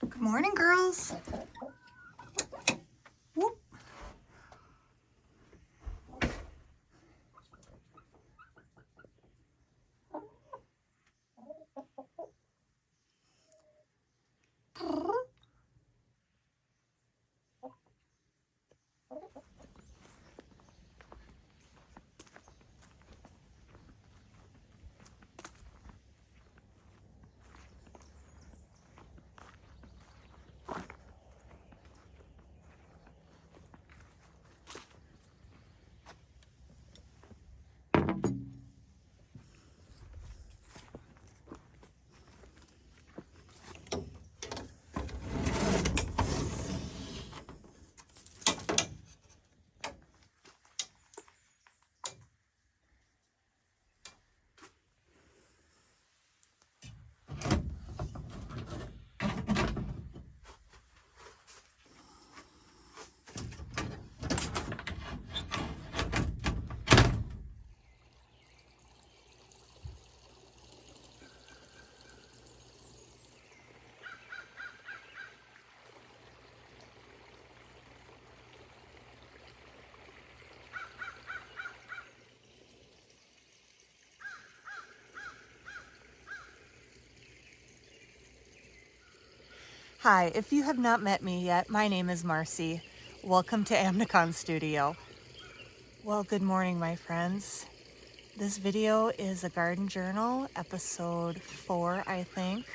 Good morning, girls. Whoop. Hi, if you have not met me yet, my name is Marcy. Welcome to Amnicon Studio. Well, good morning, my friends. This video is a garden journal, episode 4, I think.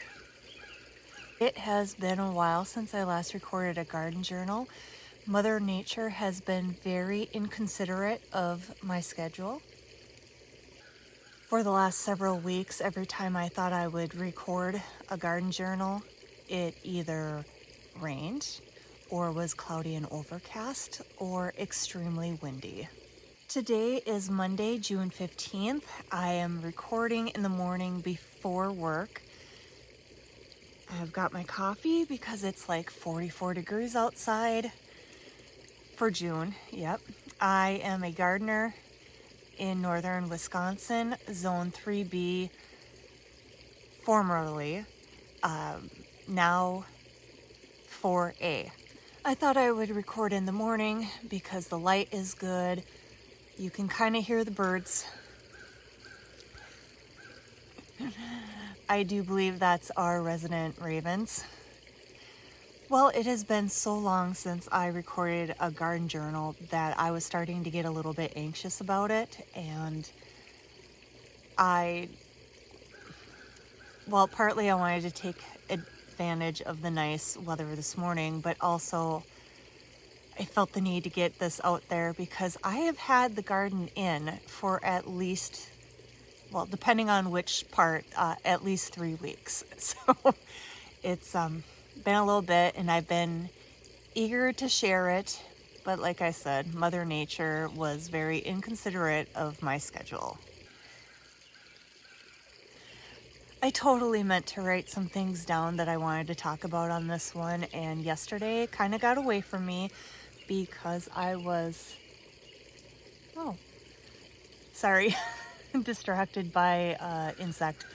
It has been a while since I last recorded a garden journal. Mother Nature has been very inconsiderate of my schedule. For the last several weeks, every time I thought I would record a garden journal, it either rained or was cloudy and overcast or extremely windy. Today is Monday, June 15th. I am recording in the morning before work. I've got my coffee because it's like 44 degrees outside for June. Yep. I am a gardener in northern Wisconsin, Zone 3B, formerly, now 4A. I thought I would record in the morning because the light is good. You can kind of hear the birds. I do believe that's our resident ravens. Well, it has been so long since I recorded a garden journal that I was starting to get a little bit anxious about it, and partly I wanted to take advantage of the nice weather this morning, but also I felt the need to get this out there because I have had the garden in for at least, well, depending on which part, at least 3 weeks. So it's been a little bit, and I've been eager to share it, but like I said, Mother Nature was very inconsiderate of my schedule. I totally meant to write some things down that I wanted to talk about on this one, and yesterday it kind of got away from me because I was, distracted by insect.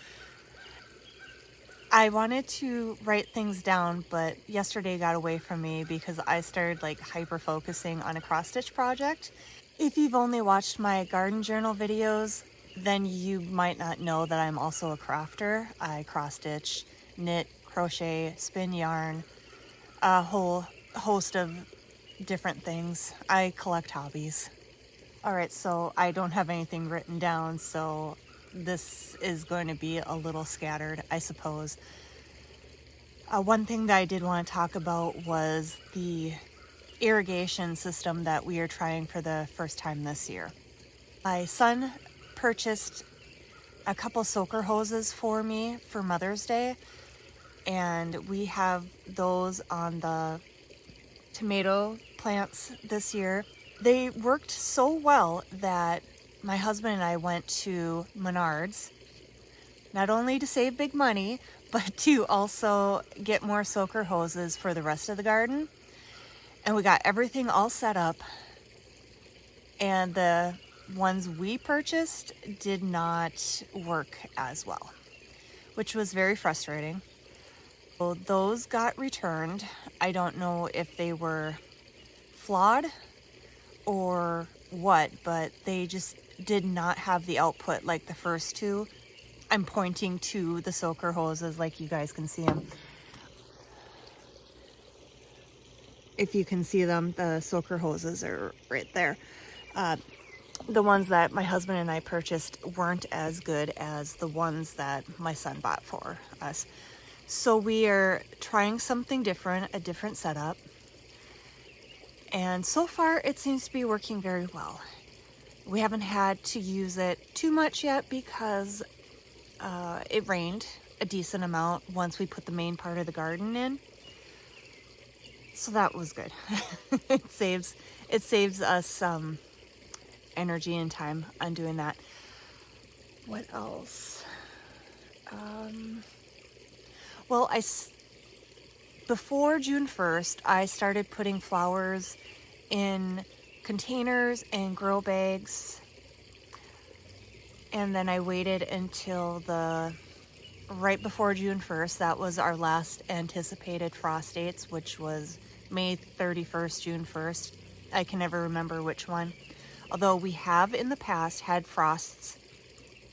I wanted to write things down, but yesterday got away from me because I started like hyper focusing on a cross stitch project. If you've only watched my garden journal videos, then you might not know that I'm also a crafter. I cross stitch, knit, crochet, spin yarn, a whole host of different things. I collect hobbies. All right, so I don't have anything written down, so this is going to be a little scattered, I suppose. One thing that I did want to talk about was the irrigation system that we are trying for the first time this year. My son purchased a couple soaker hoses for me for Mother's Day, and we have those on the tomato plants this year. They worked so well that my husband and I went to Menards, not only to save big money, but to also get more soaker hoses for the rest of the garden. And we got everything all set up, and the ones we purchased did not work as well, which was very frustrating. So those got returned. I don't know if they were flawed or what, but they just did not have the output like the first two. I'm pointing to the soaker hoses like you guys can see them. If you can see them, the soaker hoses are right there. The ones that my husband and I purchased weren't as good as the ones that my son bought for us. So we are trying something different, a different setup. And so far it seems to be working very well. We haven't had to use it too much yet because it rained a decent amount once we put the main part of the garden in. So that was good. It saves us some energy and time on doing that. What else? Well, before June 1st, I started putting flowers in containers and grow bags. And then I waited until right before June 1st. That was our last anticipated frost dates, which was May 31st, June 1st. I can never remember which one. Although we have in the past had frosts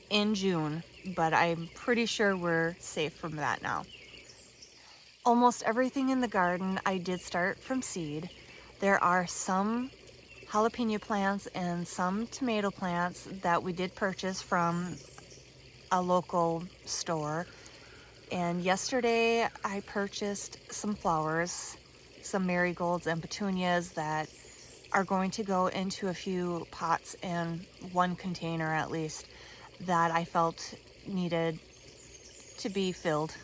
in June, but I'm pretty sure we're safe from that now. Almost everything in the garden I did start from seed. There are some jalapeno plants and some tomato plants that we did purchase from a local store. And yesterday I purchased some flowers, some marigolds and petunias that are going to go into a few pots and one container at least that I felt needed to be filled.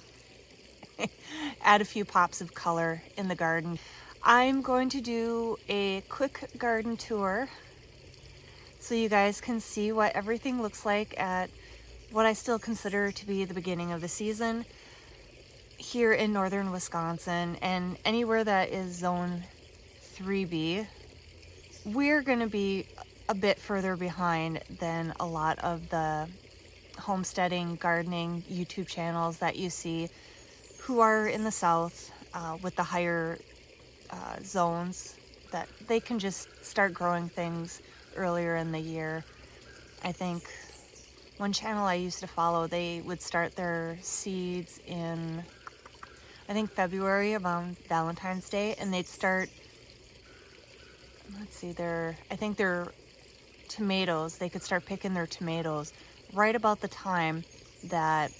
Add a few pops of color in the garden. I'm going to do a quick garden tour so you guys can see what everything looks like at what I still consider to be the beginning of the season here in northern Wisconsin, and anywhere that is zone 3B. We're going to be a bit further behind than a lot of the homesteading, gardening YouTube channels that you see who are in the south with the higher zones, that they can just start growing things earlier in the year. I think one channel I used to follow, they would start their seeds in, I think, February around Valentine's Day, and they'd start, let's see, I think their tomatoes, they could start picking their tomatoes right about the time that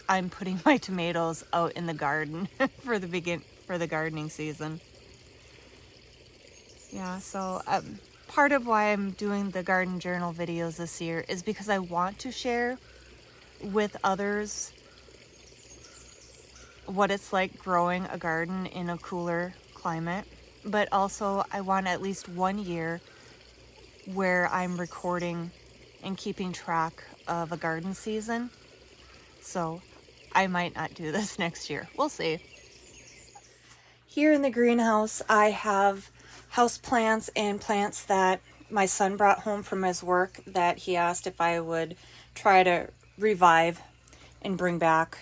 I'm putting my tomatoes out in the garden for the gardening season. Yeah, so part of why I'm doing the garden journal videos this year is because I want to share with others what it's like growing a garden in a cooler climate, but also I want at least 1 year where I'm recording and keeping track of a garden season. So I might not do this next year. We'll see. Here in the greenhouse, I have house plants and plants that my son brought home from his work that he asked if I would try to revive and bring back.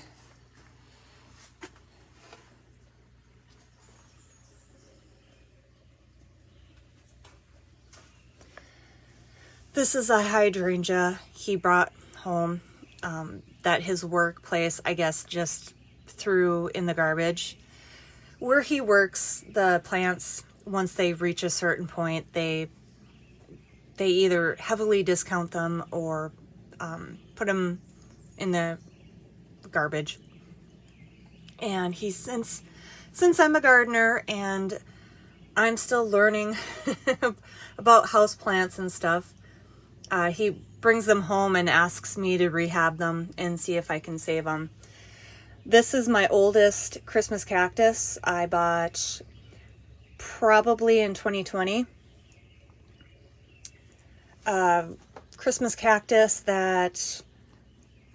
This is a hydrangea he brought home that his workplace, I guess, just threw in the garbage. Where he works, the plants, once they reach a certain point, they either heavily discount them or put them in the garbage. And since I'm a gardener and I'm still learning about houseplants and stuff, he brings them home and asks me to rehab them and see if I can save them. This is my oldest Christmas cactus I bought probably in 2020. Christmas cactus that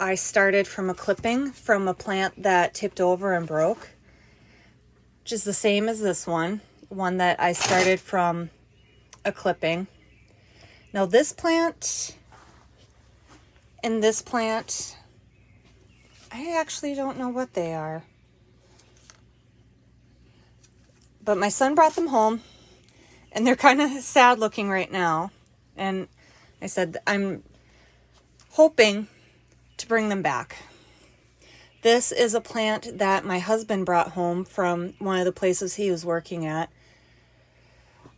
I started from a clipping from a plant that tipped over and broke, which is the same as this one that I started from a clipping. Now this plant and this plant, I actually don't know what they are. But my son brought them home, and they're kind of sad looking right now. And I said, I'm hoping to bring them back. This is a plant that my husband brought home from one of the places he was working at.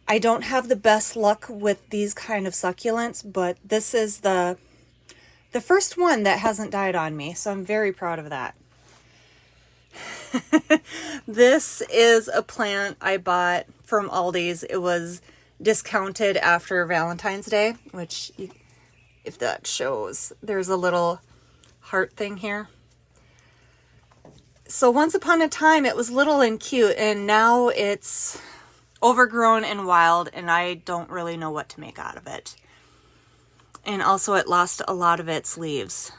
I don't have the best luck with these kind of succulents, but this is the first one that hasn't died on me, so I'm very proud of that. This is a plant I bought from Aldi's. It was discounted after Valentine's Day, which, if that shows, there's a little heart thing here. So once upon a time it was little and cute, and now it's overgrown and wild, and I don't really know what to make out of it. And also it lost a lot of its leaves.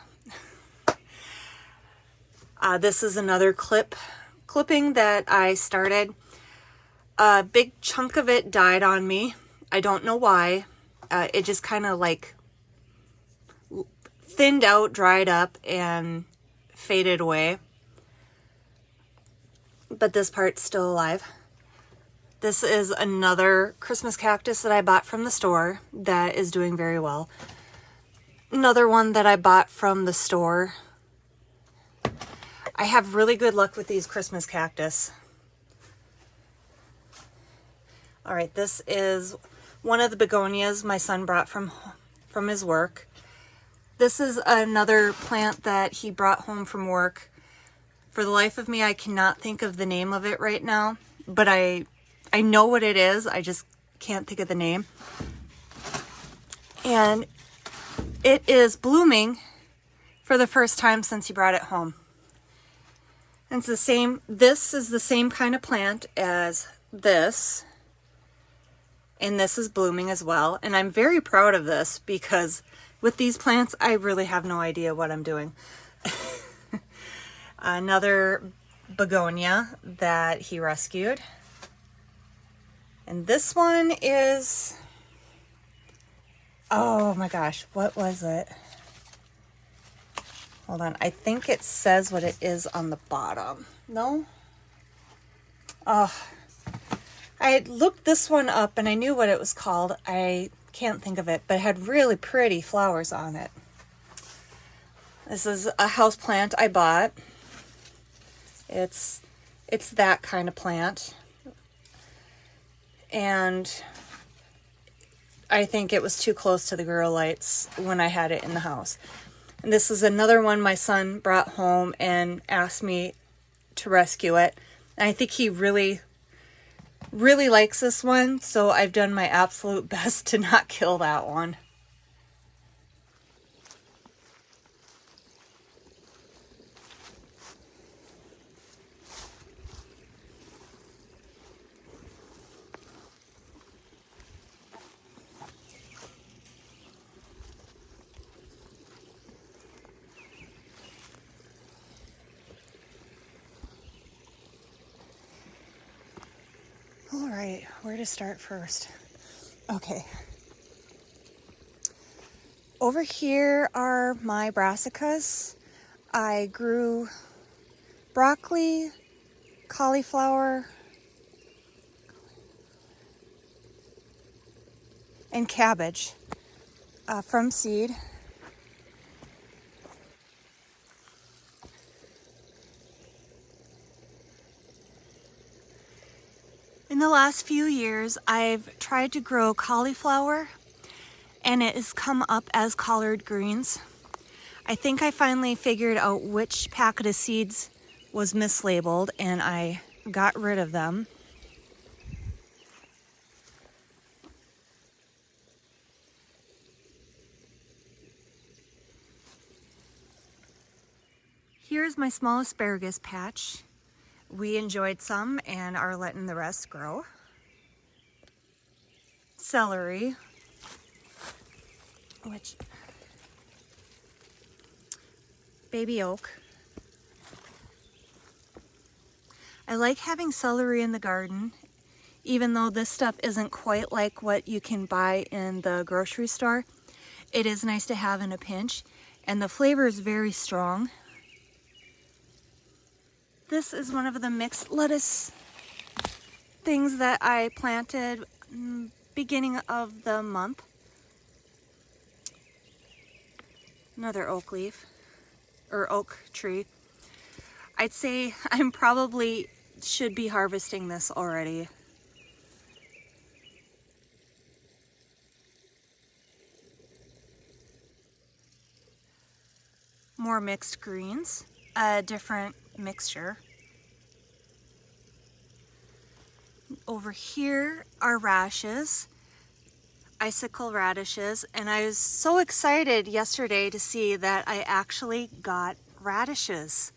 This is another clipping that I started. A big chunk of it died on me. I don't know why. It just kind of like thinned out, dried up, and faded away. But this part's still alive. This is another Christmas cactus that I bought from the store that is doing very well. Another one that I bought from the store. I have really good luck with these Christmas cactus. All right, this is one of the begonias my son brought from his work. This is another plant that he brought home from work. For the life of me, I cannot think of the name of it right now, but I know what it is. I just can't think of the name. And it is blooming for the first time since he brought it home. And it's the same, this is the same kind of plant as this. And this is blooming as well. And I'm very proud of this because with these plants, I really have no idea what I'm doing. Another begonia that he rescued. And this one is, oh my gosh, what was it? Hold on, I think it says what it is on the bottom. No? Oh, I had looked this one up and I knew what it was called. I can't think of it, but it had really pretty flowers on it. This is a house plant I bought. It's that kind of plant. And I think it was too close to the grow lights when I had it in the house. And this is another one my son brought home and asked me to rescue it. And I think he really likes this one, so I've done my absolute best to not kill that one. All right, where to start first? Okay. Over here are my brassicas. I grew broccoli, cauliflower, and cabbage from seed. In the last few years, I've tried to grow cauliflower, and it has come up as collard greens. I think I finally figured out which packet of seeds was mislabeled, and I got rid of them. Here's my small asparagus patch. We enjoyed some and are letting the rest grow. Celery, which, baby oak. I like having celery in the garden, even though this stuff isn't quite like what you can buy in the grocery store. It is nice to have in a pinch, and the flavor is very strong. This is one of the mixed lettuce things that I planted beginning of the month. Another oak leaf, or oak tree. I'd say I'm probably should be harvesting this already. More mixed greens, a different mixture. Over here are radishes, icicle radishes, and I was so excited yesterday to see that I actually got radishes.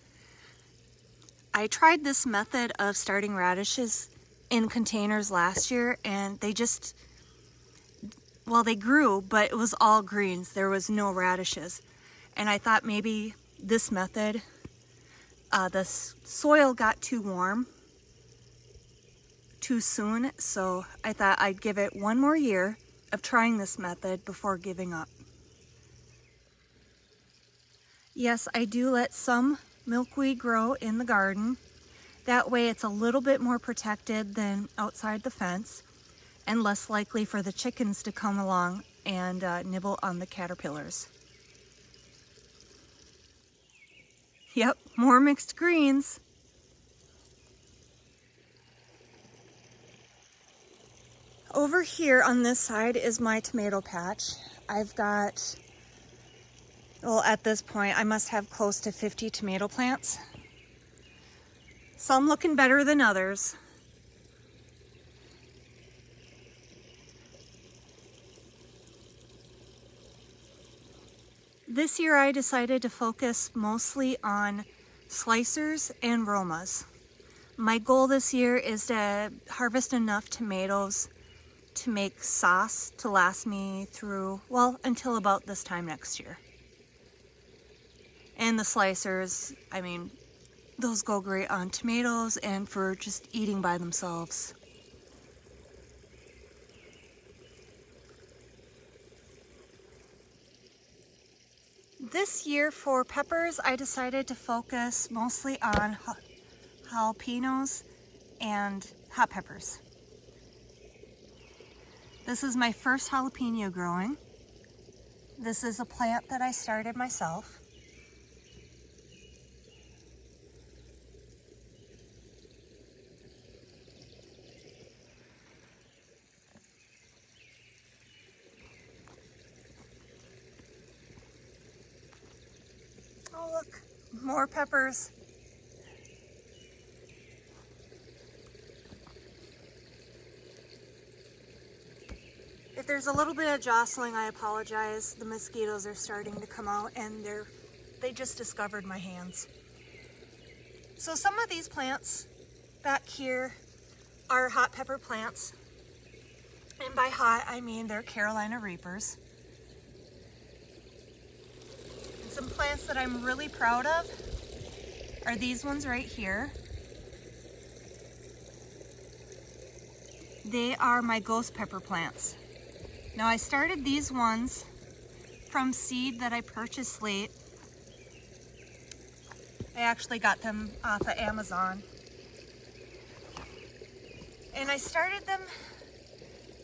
I tried this method of starting radishes in containers last year, and they just, well, they grew, but it was all greens. There was no radishes. And I thought maybe this method, the soil got too warm too soon, so I thought I'd give it one more year of trying this method before giving up. Yes, I do let some milkweed grow in the garden. That way it's a little bit more protected than outside the fence and less likely for the chickens to come along and nibble on the caterpillars. Yep, more mixed greens. Over here on this side is my tomato patch. I've got, well, at this point I must have close to 50 tomato plants. Some looking better than others. This year I decided to focus mostly on slicers and romas. My goal this year is to harvest enough tomatoes to make sauce to last me through, well, until about this time next year. And the slicers, I mean, those go great on tomatoes and for just eating by themselves. This year for peppers, I decided to focus mostly on jalapenos and hot peppers. This is my first jalapeno growing. This is a plant that I started myself. Oh look, more peppers. If there's a little bit of jostling, I apologize. The mosquitoes are starting to come out and they just discovered my hands. So some of these plants back here are hot pepper plants. And by hot, I mean they're Carolina Reapers. And some plants that I'm really proud of are these ones right here. They are my ghost pepper plants. Now I started these ones from seed that I purchased late. I actually got them off of Amazon. And I started them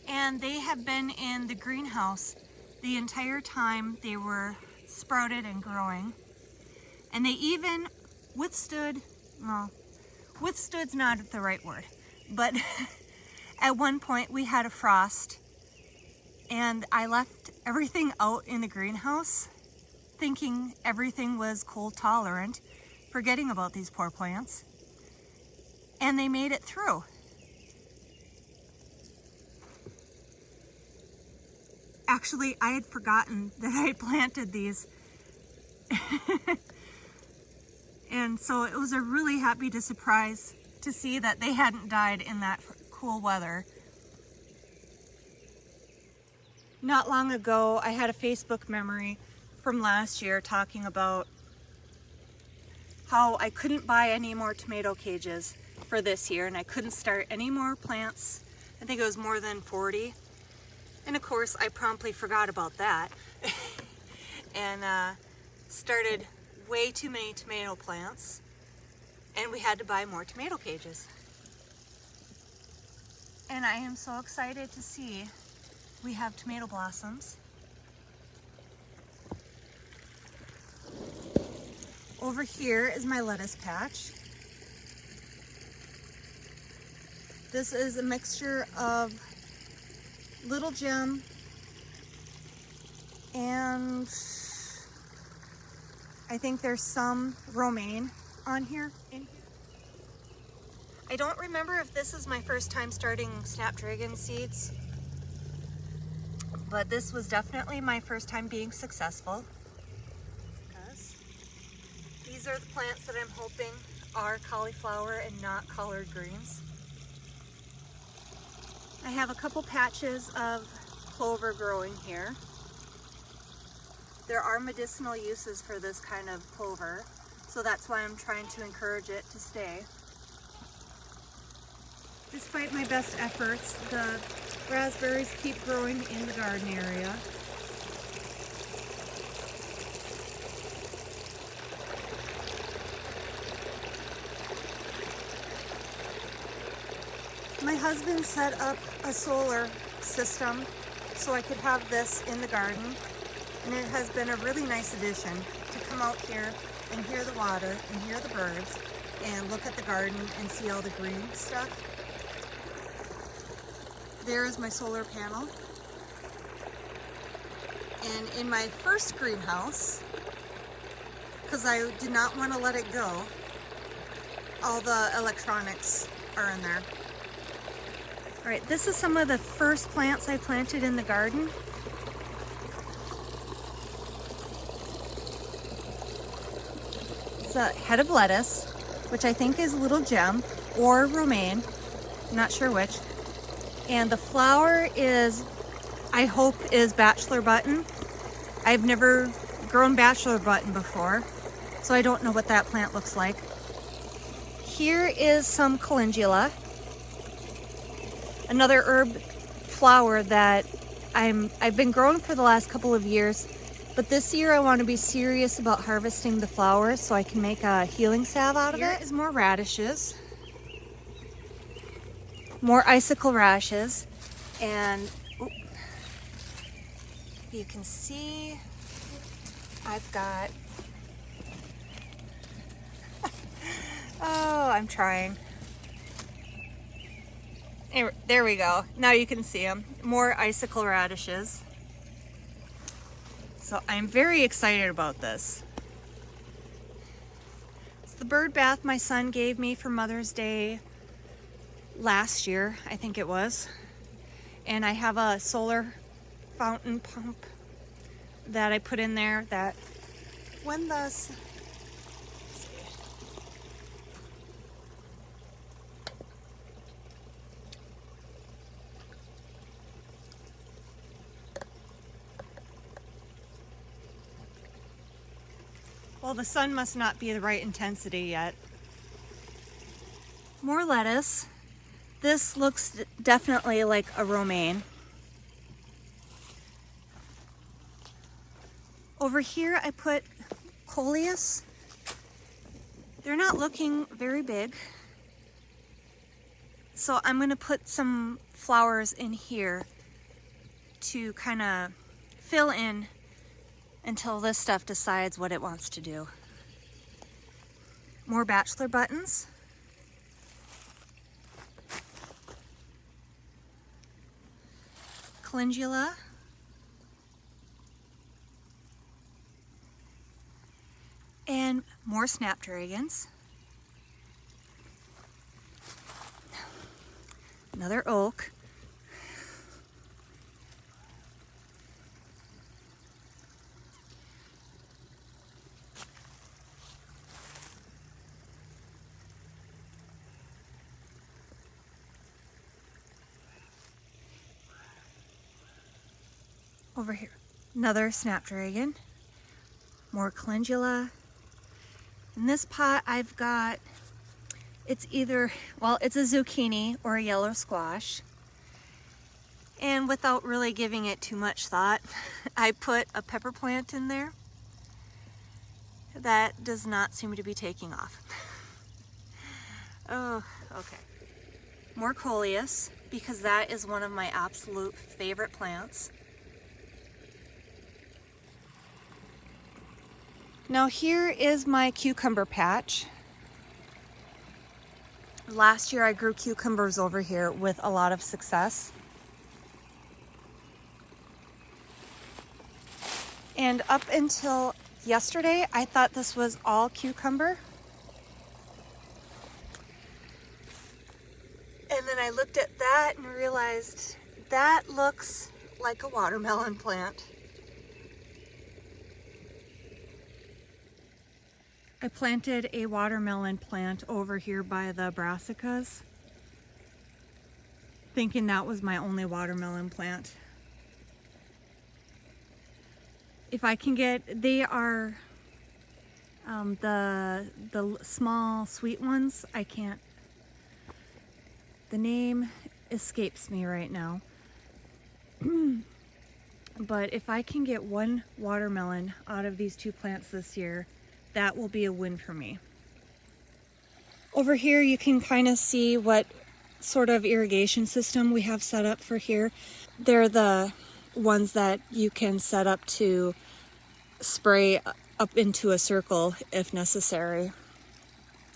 and they have been in the greenhouse the entire time they were sprouted and growing. And they even withstood, well, withstood's not the right word, but at one point we had a frost and I left everything out in the greenhouse thinking everything was cold tolerant, forgetting about these poor plants, and they made it through. Actually, I had forgotten that I planted these. And so it was a really happy surprise to see that they hadn't died in that cool weather. Not long ago, I had a Facebook memory from last year talking about how I couldn't buy any more tomato cages for this year and I couldn't start any more plants. I think it was more than 40. And of course, I promptly forgot about that and started way too many tomato plants, and we had to buy more tomato cages. And I am so excited to see we have tomato blossoms. Over here is my lettuce patch. This is a mixture of Little Gem and I think there's some romaine on here. I don't remember if this is my first time starting snapdragon seeds, but this was definitely my first time being successful. These are the plants that I'm hoping are cauliflower and not collard greens. I have a couple patches of clover growing here. There are medicinal uses for this kind of clover, so that's why I'm trying to encourage it to stay. Despite my best efforts, the raspberries keep growing in the garden area. My husband set up a solar system so I could have this in the garden, and it has been a really nice addition to come out here and hear the water and hear the birds and look at the garden and see all the green stuff. There is my solar panel. And in my first greenhouse, because I did not want to let it go, all the electronics are in there. All right, this is some of the first plants I planted in the garden. It's a head of lettuce, which I think is Little Gem or romaine, I'm not sure which. And the flower is, I hope, is bachelor button. I've never grown bachelor button before, so I don't know what that plant looks like. Here is some calendula, another herb flower that I've been growing for the last couple of years, but this year I want to be serious about harvesting the flowers so I can make a healing salve out of it. Here is more radishes, more icicle radishes, and you can see I've got oh, I'm trying. There we go. Now you can see them. More icicle radishes. So I'm very excited about this. It's the bird bath my son gave me for Mother's Day last year, I think it was. And I have a solar fountain pump that I put in there that when the well, the sun must not be the right intensity yet. More lettuce. This looks definitely like a romaine. Over here I put coleus. They're not looking very big, so I'm going to put some flowers in here to kind of fill in until this stuff decides what it wants to do. More bachelor buttons. Calendula. And more snapdragons. Another oak. Over here, another snapdragon. More calendula. In this pot I've got, it's either, well, it's a zucchini or a yellow squash. And without really giving it too much thought, I put a pepper plant in there. That does not seem to be taking off. Oh, okay. more coleus, because that is one of my absolute favorite plants. Now here is my cucumber patch. Last year I grew cucumbers over here with a lot of success. And up until yesterday, I thought this was all cucumber. And then I looked at that and realized that looks like a watermelon plant. I planted a watermelon plant over here by the brassicas, thinking that was my only watermelon plant. If I can get, they are the small sweet ones. I can't, the name escapes me right now. But if I can get one watermelon out of these two plants this year, that will be a win for me. Over here you can kind of see what sort of irrigation system we have set up for here. They're the ones that you can set up to spray up into a circle if necessary.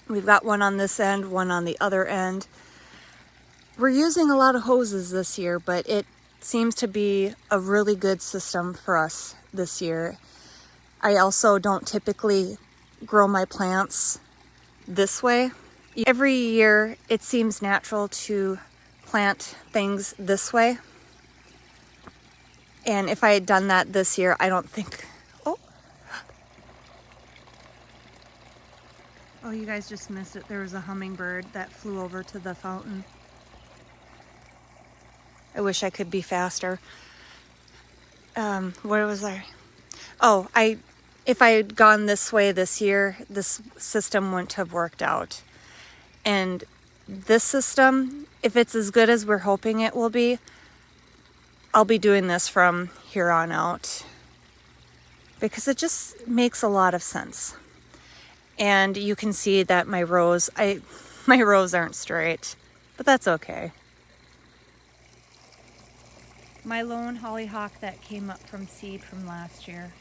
We've got one on this end, one on the other end. We're using a lot of hoses this year, but it seems to be a really good system for us this year. I also don't typically grow my plants this way. Every year it seems natural to plant things this way. And if I had done that this year, I don't think, oh, you guys just missed it. There was a hummingbird that flew over to the fountain. I wish I could be faster. Where was I? Oh, if I had gone this way this year, this system wouldn't have worked out. And this system, if it's as good as we're hoping it will be, I'll be doing this from here on out, because it just makes a lot of sense. And you can see that my rows aren't straight, but that's okay. My lone hollyhock that came up from seed from last year.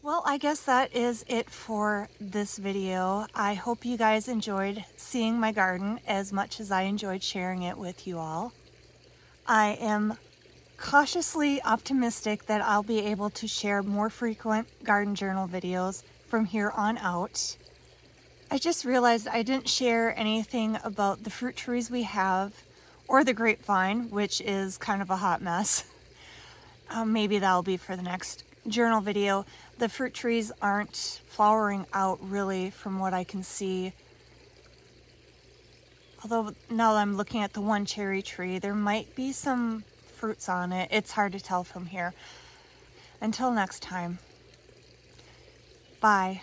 Well, I guess that is it for this video. I hope you guys enjoyed seeing my garden as much as I enjoyed sharing it with you all. I am cautiously optimistic that I'll be able to share more frequent garden journal videos from here on out. I just realized I didn't share anything about the fruit trees we have, or the grapevine, which is kind of a hot mess. Maybe that'll be for the next journal video. The fruit trees aren't flowering out really from what I can see. Although now that I'm looking at the one cherry tree, there might be some fruits on it. It's hard to tell from here. Until next time, bye.